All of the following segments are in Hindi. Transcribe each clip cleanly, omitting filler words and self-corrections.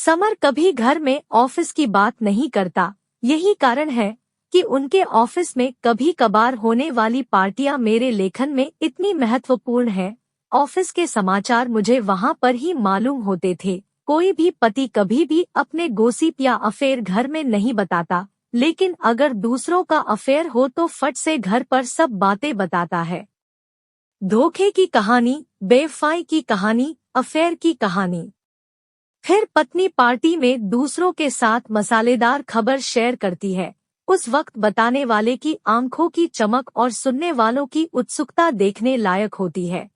समर कभी घर में ऑफिस की बात नहीं करता। यही कारण है कि उनके ऑफिस में कभी कभार होने वाली पार्टियां मेरे लेखन में इतनी महत्वपूर्ण है। ऑफिस के समाचार मुझे वहां पर ही मालूम होते थे। कोई भी पति कभी भी अपने गोसिप या अफेयर घर में नहीं बताता, लेकिन अगर दूसरों का अफेयर हो तो फट से घर पर सब बातें बताता है। धोखे की कहानी, बेवफाई की कहानी, अफेयर की कहानी। फिर पत्नी पार्टी में दूसरों के साथ मसालेदार खबर शेयर करती है। उस वक्त बताने वाले की आंखों की चमक और सुनने वालों की उत्सुकता देखने लायक होती है।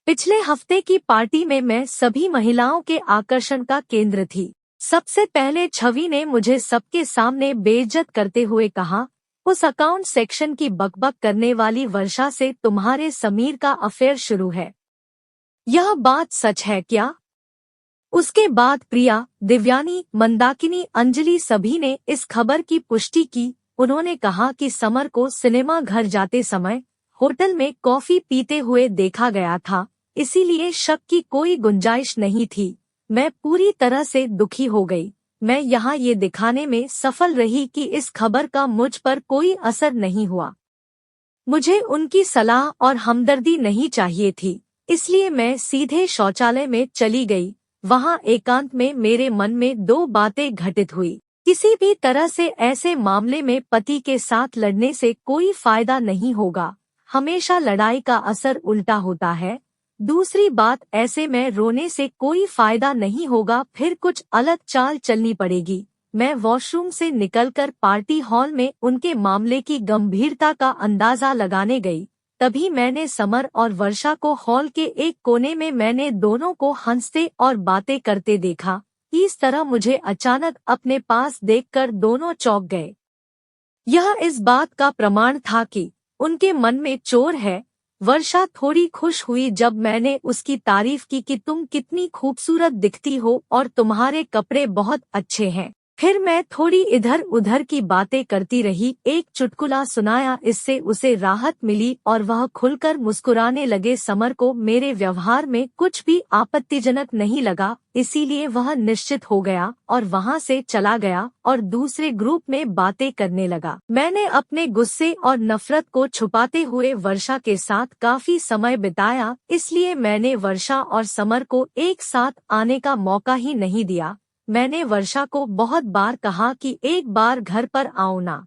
पिछले हफ्ते की पार्टी में मैं सभी महिलाओं के आकर्षण का केंद्र थी। सबसे पहले छवि ने मुझे सबके सामने बेइज्जत करते हुए कहा, उस अकाउंट सेक्शन की बकबक करने वाली वर्षा से तुम्हारे समीर का अफेयर शुरू है। यह बात सच है क्या? उसके बाद प्रिया, दिव्यानी, मंदाकिनी, अंजलि सभी ने इस खबर की पुष्टि की। उन्होंने कहा कि समर को सिनेमा घर जाते समय होटल में कॉफी पीते हुए देखा गया था, इसीलिए शक की कोई गुंजाइश नहीं थी। मैं पूरी तरह से दुखी हो गई। मैं यहाँ ये दिखाने में सफल रही कि इस खबर का मुझ पर कोई असर नहीं हुआ। मुझे उनकी सलाह और हमदर्दी नहीं चाहिए थी, इसलिए मैं सीधे शौचालय में चली गई। वहां एकांत में मेरे मन में दो बातें घटित हुई। किसी भी तरह से ऐसे मामले में पति के साथ लड़ने से कोई फायदा नहीं होगा, हमेशा लड़ाई का असर उल्टा होता है। दूसरी बात, ऐसे में रोने से कोई फायदा नहीं होगा, फिर कुछ अलग चाल चलनी पड़ेगी। मैं वॉशरूम से निकलकर पार्टी हॉल में उनके मामले की गंभीरता का अंदाजा लगाने गई। तभी मैंने समर और वर्षा को हॉल के एक कोने में मैंने दोनों को हंसते और बातें करते देखा। इस तरह मुझे अचानक अपने पास देखकर दोनों चौंक गए। यह इस बात का प्रमाण था कि उनके मन में चोर है। वर्षा थोड़ी खुश हुई जब मैंने उसकी तारीफ की कि तुम कितनी खूबसूरत दिखती हो और तुम्हारे कपड़े बहुत अच्छे हैं। फिर मैं थोड़ी इधर उधर की बातें करती रही, एक चुटकुला सुनाया, इससे उसे राहत मिली और वह खुलकर मुस्कुराने लगे। समर को मेरे व्यवहार में कुछ भी आपत्तिजनक नहीं लगा, इसीलिए वह निश्चित हो गया और वहां से चला गया और दूसरे ग्रुप में बातें करने लगा। मैंने अपने गुस्से और नफरत को छुपाते हुए वर्षा के साथ काफी समय बिताया, इसलिए मैंने वर्षा और समर को एक साथ आने का मौका ही नहीं दिया। मैंने वर्षा को बहुत बार कहा कि एक बार घर पर आओ ना।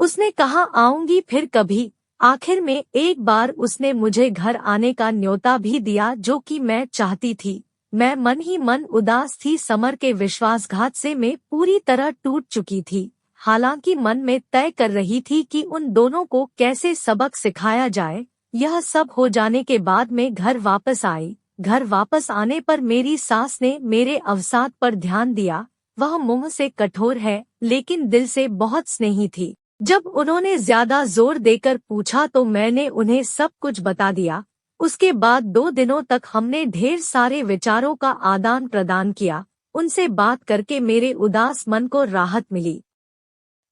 उसने कहा आऊंगी फिर कभी। आखिर में एक बार उसने मुझे घर आने का न्योता भी दिया, जो कि मैं चाहती थी। मैं मन ही मन उदास थी। समर के विश्वासघात से मैं पूरी तरह टूट चुकी थी। हालांकि मन में तय कर रही थी कि उन दोनों को कैसे सबक सिखाया जाए। यह सब हो जाने के बाद मैं घर वापस आई। घर वापस आने पर मेरी सास ने मेरे अवसाद पर ध्यान दिया। वह मुंह से कठोर है, लेकिन दिल से बहुत स्नेही थी। जब उन्होंने ज्यादा जोर देकर पूछा तो मैंने उन्हें सब कुछ बता दिया। उसके बाद 2 दिनों तक हमने ढेर सारे विचारों का आदान प्रदान किया। उनसे बात करके मेरे उदास मन को राहत मिली।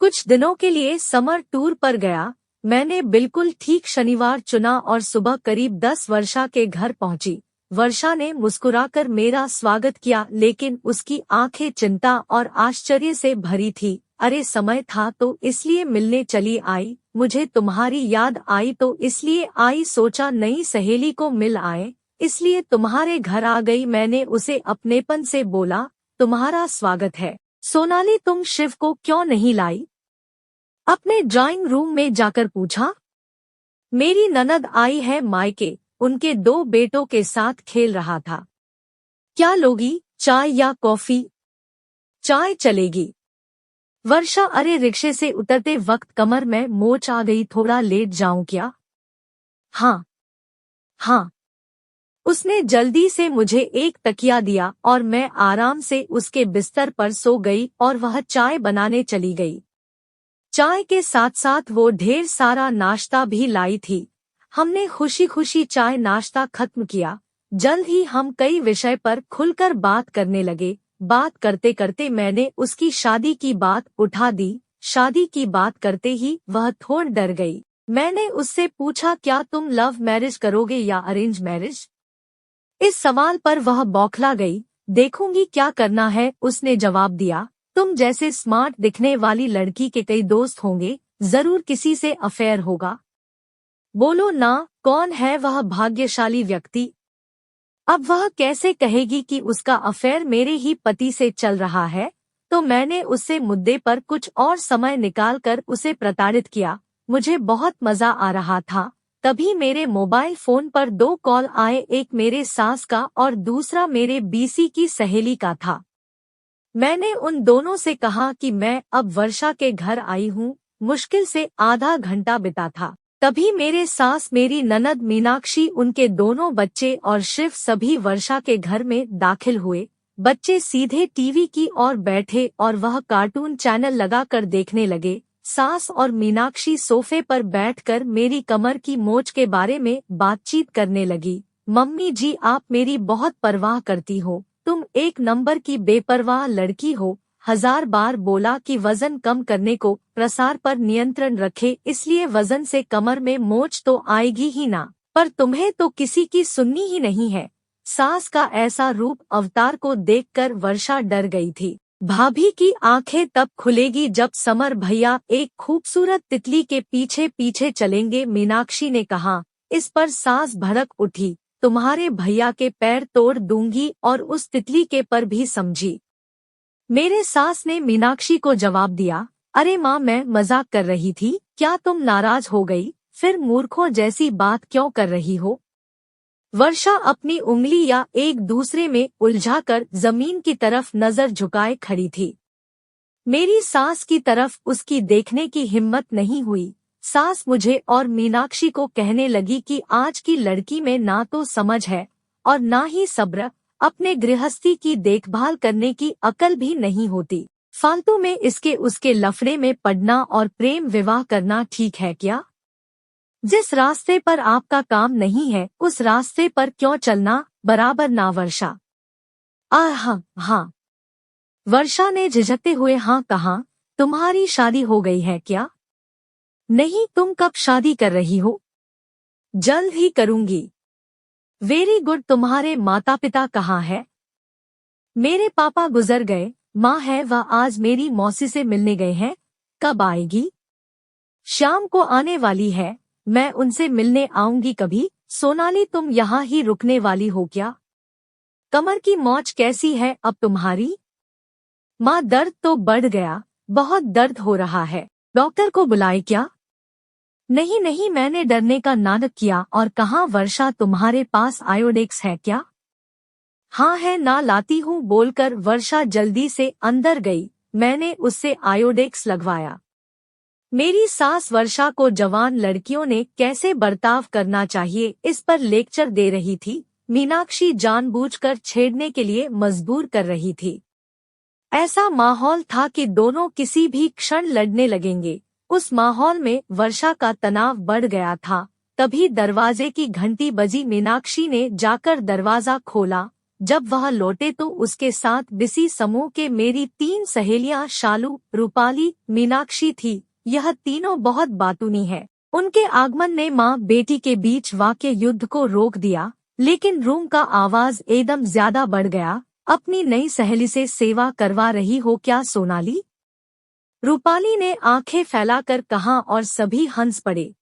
कुछ दिनों के लिए समर टूर पर गया। मैंने बिल्कुल ठीक शनिवार चुना और सुबह करीब 10 वर्षा के घर पहुंची। वर्षा ने मुस्कुराकर मेरा स्वागत किया, लेकिन उसकी आंखें चिंता और आश्चर्य से भरी थी। अरे समय था तो इसलिए मिलने चली आई। मुझे तुम्हारी याद आई तो इसलिए आई। सोचा नई सहेली को मिल आए, इसलिए तुम्हारे घर आ गई। मैंने उसे अपनेपन से बोला, तुम्हारा स्वागत है। सोनाली, तुम शिव को क्यों नहीं लाई? अपने ड्राइंग रूम में जाकर पूछा। मेरी ननद आई है मायके, उनके 2 बेटों के साथ खेल रहा था। क्या लोगी, चाय या कॉफी? चाय चलेगी। वर्षा, अरे रिक्शे से उतरते वक्त कमर में मोच आ गई, थोड़ा लेट जाऊं क्या? हाँ हाँ। उसने जल्दी से मुझे एक तकिया दिया और मैं आराम से उसके बिस्तर पर सो गई और वह चाय बनाने चली गई। चाय के साथ साथ वो ढेर सारा नाश्ता भी लाई थी। हमने खुशी खुशी चाय नाश्ता खत्म किया। जल्द ही हम कई विषय पर खुलकर बात करने लगे। बात करते करते मैंने उसकी शादी की बात उठा दी। शादी की बात करते ही वह थोड़ा डर गई। मैंने उससे पूछा, क्या तुम लव मैरिज करोगे या अरेंज मैरिज? इस सवाल पर वह बौखला गई। देखूंगी क्या करना है, उसने जवाब दिया। तुम जैसे स्मार्ट दिखने वाली लड़की के कई दोस्त होंगे, जरूर किसी से अफेयर होगा। बोलो ना, कौन है वह भाग्यशाली व्यक्ति? अब वह कैसे कहेगी कि उसका अफेयर मेरे ही पति से चल रहा है? तो मैंने उससे मुद्दे पर कुछ और समय निकालकर उसे प्रताड़ित किया। मुझे बहुत मजा आ रहा था। तभी मेरे मोबाइल फोन पर 2 कॉल आए, एक मेरे सास का और दूसरा मेरे बीसी की सहेली का था। मैंने उन दोनों से कहा कि मैं अब वर्षा के घर आई हूँ। मुश्किल से आधा घंटा बिता था। तभी मेरे सास, मेरी ननद मीनाक्षी, उनके दोनों बच्चे और शिव सभी वर्षा के घर में दाखिल हुए। बच्चे सीधे टीवी की ओर बैठे और वह कार्टून चैनल लगाकर देखने लगे। सास और मीनाक्षी सोफे पर बैठकर मेरी कमर की मोच के बारे में बातचीत करने लगी। मम्मी जी, आप मेरी बहुत परवाह करती हो, तुम एक नंबर की बेपरवाह लड़की हो। 1000 बार बोला कि वजन कम करने को, प्रसार पर नियंत्रण रखे, इसलिए वजन से कमर में मोच तो आएगी ही ना, पर तुम्हें तो किसी की सुननी ही नहीं है। सास का ऐसा रूप अवतार को देखकर वर्षा डर गई थी। भाभी की आंखें तब खुलेगी जब समर भैया एक खूबसूरत तितली के पीछे पीछे चलेंगे, मीनाक्षी ने कहा। इस पर सास भड़क उठी। तुम्हारे भैया के पैर तोड़ दूंगी और उस तितली के पर भी, समझी? मेरे सास ने मीनाक्षी को जवाब दिया। अरे माँ, मैं मजाक कर रही थी, क्या तुम नाराज हो गई? फिर मूर्खों जैसी बात क्यों कर रही हो? वर्षा अपनी उंगलियां एक दूसरे में उलझाकर जमीन की तरफ नजर झुकाए खड़ी थी। मेरी सास की तरफ उसकी देखने की हिम्मत नहीं हुई। सास मुझे और मीनाक्षी को कहने लगी कि आज की लड़की में ना तो समझ है और ना ही सब्र, अपने गृहस्थी की देखभाल करने की अकल भी नहीं होती। फालतू में इसके उसके लफड़े में पड़ना और प्रेम विवाह करना ठीक है क्या? जिस रास्ते पर आपका काम नहीं है, उस रास्ते पर क्यों चलना, बराबर ना वर्षा? हाँ हाँ, वर्षा ने झिझकते हुए हाँ कहा। तुम्हारी शादी हो गई है क्या? नहीं, तुम कब शादी कर रही हो? जल्द ही करूंगी। Very good. तुम्हारे माता पिता कहाँ है? मेरे पापा गुजर गए, माँ है, वह आज मेरी मौसी से मिलने गए हैं। कब आएगी? शाम को आने वाली है, मैं उनसे मिलने आऊंगी कभी। सोनाली, तुम यहाँ ही रुकने वाली हो क्या? कमर की मोच कैसी है अब तुम्हारी? माँ, दर्द तो बढ़ गया, बहुत दर्द हो रहा है। डॉक्टर को बुलाए क्या? नहीं नहीं, मैंने डरने का नाटक किया और कहा। वर्षा, तुम्हारे पास आयोडेक्स है क्या? हाँ है ना, लाती हूँ, बोलकर वर्षा जल्दी से अंदर गई। मैंने उससे आयोडेक्स लगवाया। मेरी सास वर्षा को जवान लड़कियों ने कैसे बर्ताव करना चाहिए इस पर लेक्चर दे रही थी। मीनाक्षी जानबूझकर छेड़ने के लिए मजबूर कर रही थी। ऐसा माहौल था कि दोनों किसी भी क्षण लड़ने लगेंगे। उस माहौल में वर्षा का तनाव बढ़ गया था। तभी दरवाजे की घंटी बजी। मीनाक्षी ने जाकर दरवाजा खोला। जब वह लौटे तो उसके साथ बिसी समूह के मेरी 3 सहेलियां शालू, रूपाली, मीनाक्षी थी। यह तीनों बहुत बातूनी है। उनके आगमन ने माँ बेटी के बीच वाक़े युद्ध को रोक दिया, लेकिन रूम का आवाज एकदम ज्यादा बढ़ गया। अपनी नई सहेली से सेवा करवा रही हो क्या सोनाली? रूपाली ने आंखें फैलाकर कहा और सभी हंस पड़े।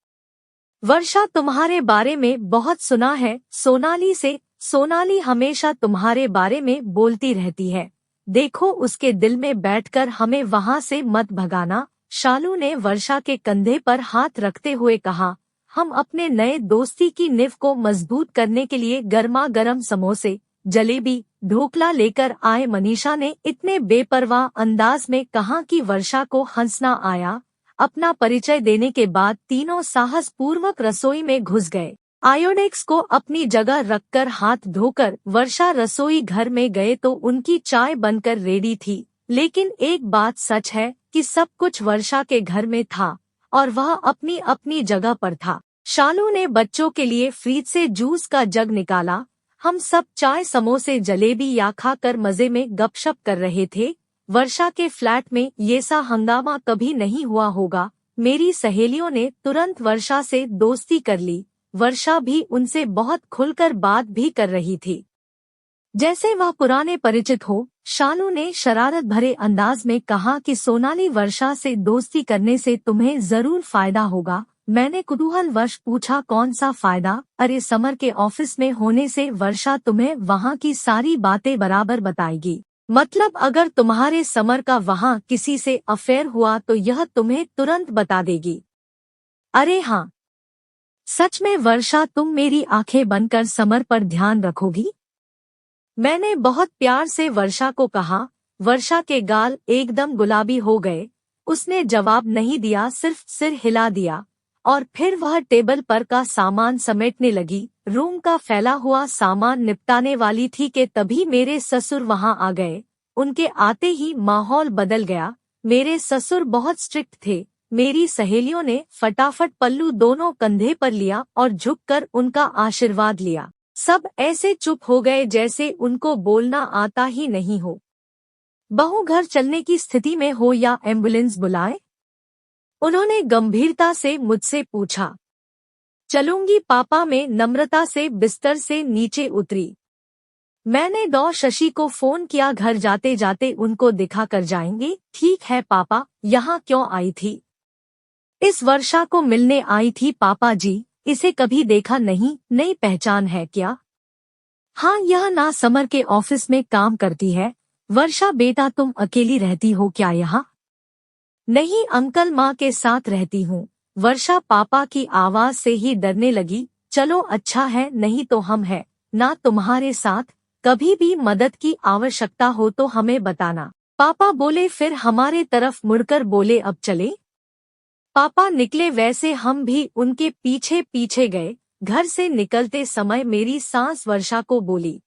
वर्षा तुम्हारे बारे में बहुत सुना है सोनाली से। सोनाली हमेशा तुम्हारे बारे में बोलती रहती है। देखो, उसके दिल में बैठकर हमें वहां से मत भगाना। शालू ने वर्षा के कंधे पर हाथ रखते हुए कहा। हम अपने नए दोस्ती की नींव को मजबूत करने के लिए गर्मा गर्म समोसे, जलेबी, ढोकला लेकर आए। मनीषा ने इतने बेपरवाह अंदाज में कहा कि वर्षा को हंसना आया। अपना परिचय देने के बाद तीनों साहस पूर्वक रसोई में घुस गए। आयोडेक्स को अपनी जगह रखकर हाथ धोकर वर्षा रसोई घर में गए तो उनकी चाय बनकर रेडी थी। लेकिन एक बात सच है कि सब कुछ वर्षा के घर में था और वह अपनी अपनी जगह पर था। शालू ने बच्चों के लिए फ्रिज से जूस का जग निकाला। हम सब चाय, समोसे, जलेबी या खाकर मजे में गपशप कर रहे थे। वर्षा के फ्लैट में ये सा हंगामा कभी नहीं हुआ होगा। मेरी सहेलियों ने तुरंत वर्षा से दोस्ती कर ली। वर्षा भी उनसे बहुत खुलकर बात भी कर रही थी। जैसे वह पुराने परिचित हो। शालू ने शरारत भरे अंदाज में कहा कि सोनाली, वर्षा से दोस्ती करने से तुम्हें जरूर फायदा होगा। मैंने कुतूहलवश पूछा, कौन सा फायदा? अरे, समर के ऑफिस में होने से वर्षा तुम्हें वहाँ की सारी बातें बराबर बताएगी। मतलब अगर तुम्हारे समर का वहाँ किसी से अफेयर हुआ तो यह तुम्हें तुरंत बता देगी। अरे हाँ, सच में वर्षा, तुम मेरी आंखें बनकर समर पर ध्यान रखोगी? मैंने बहुत प्यार से वर्षा को कहा। वर्षा के गाल एकदम गुलाबी हो गए। उसने जवाब नहीं दिया, सिर्फ सिर हिला दिया और फिर वह टेबल पर का सामान समेटने लगी। रूम का फैला हुआ सामान निपटाने वाली थी कि तभी मेरे ससुर वहां आ गए। उनके आते ही माहौल बदल गया। मेरे ससुर बहुत स्ट्रिक्ट थे। मेरी सहेलियों ने फटाफट पल्लू दोनों कंधे पर लिया और झुककर उनका आशीर्वाद लिया। सब ऐसे चुप हो गए जैसे उनको बोलना आता ही नहीं हो। बहू घर चलने की स्थिति में हो या एम्बुलेंस बुलाए? उन्होंने गंभीरता से मुझसे पूछा। चलूंगी पापा, मैं नम्रता से बिस्तर से नीचे उतरी। मैंने शशि को फोन किया, घर जाते जाते उनको दिखा कर जाएंगे। ठीक है पापा। यहाँ क्यों आई थी? इस वर्षा को मिलने आई थी पापा जी। इसे कभी देखा नहीं, नई पहचान है क्या? हाँ, यह ना समर के ऑफिस में काम करती है। वर्षा बेटा, तुम अकेली रहती हो क्या यहाँ? नहीं अंकल, माँ के साथ रहती हूँ। वर्षा पापा की आवाज से ही डरने लगी। चलो अच्छा है, नहीं तो हम हैं ना तुम्हारे साथ। कभी भी मदद की आवश्यकता हो तो हमें बताना। पापा बोले, फिर हमारे तरफ मुड़कर बोले, अब चले? पापा निकले, वैसे हम भी उनके पीछे पीछे गए। घर से निकलते समय मेरी सास वर्षा को बोली,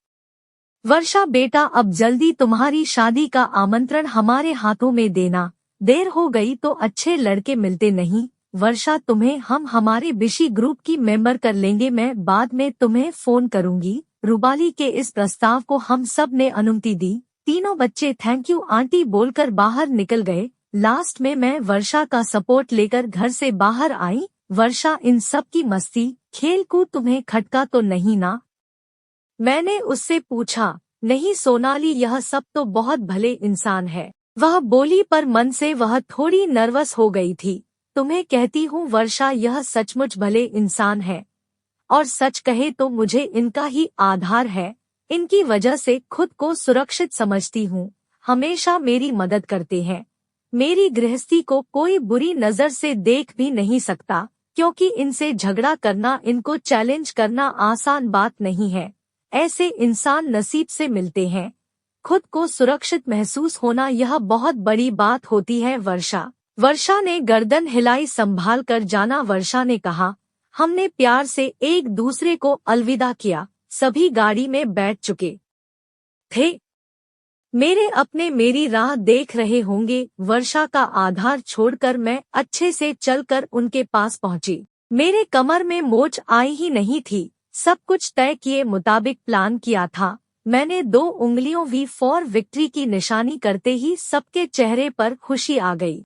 वर्षा बेटा, अब जल्दी तुम्हारी शादी का आमंत्रण हमारे हाथों में देना। देर हो गई तो अच्छे लड़के मिलते नहीं। वर्षा, तुम्हें हम हमारे बिशी ग्रुप की मेंबर कर लेंगे। मैं बाद में तुम्हें फोन करूंगी। रूबाली के इस प्रस्ताव को हम सब ने अनुमति दी। तीनों बच्चे थैंक यू आंटी बोलकर बाहर निकल गए। लास्ट में मैं वर्षा का सपोर्ट लेकर घर से बाहर आई। वर्षा, इन सब की मस्ती खेल कूद तुम्हें खटका तो नहीं ना? मैंने उससे पूछा। नहीं सोनाली, यह सब तो बहुत भले इंसान है। वह बोली, पर मन से वह थोड़ी नर्वस हो गई थी। तुम्हें कहती हूँ वर्षा, यह सचमुच भले इंसान है और सच कहे तो मुझे इनका ही आधार है। इनकी वजह से खुद को सुरक्षित समझती हूँ। हमेशा मेरी मदद करते हैं। मेरी गृहस्थी को कोई बुरी नजर से देख भी नहीं सकता, क्योंकि इनसे झगड़ा करना, इनको चैलेंज करना आसान बात नहीं है। ऐसे इंसान नसीब से मिलते हैं। खुद को सुरक्षित महसूस होना, यह बहुत बड़ी बात होती है। वर्षा ने गर्दन हिलाई। संभाल कर जाना, वर्षा ने कहा। हमने प्यार से एक दूसरे को अलविदा किया। सभी गाड़ी में बैठ चुके थे। मेरे अपने मेरी राह देख रहे होंगे। वर्षा का आधार छोड़कर मैं अच्छे से चलकर उनके पास पहुंची। मेरे कमर में मोच आई ही नहीं थी। सब कुछ तय किए मुताबिक प्लान किया था। मैंने 2 उंगलियों वी फॉर विक्ट्री की निशानी करते ही सबके चेहरे पर खुशी आ गई।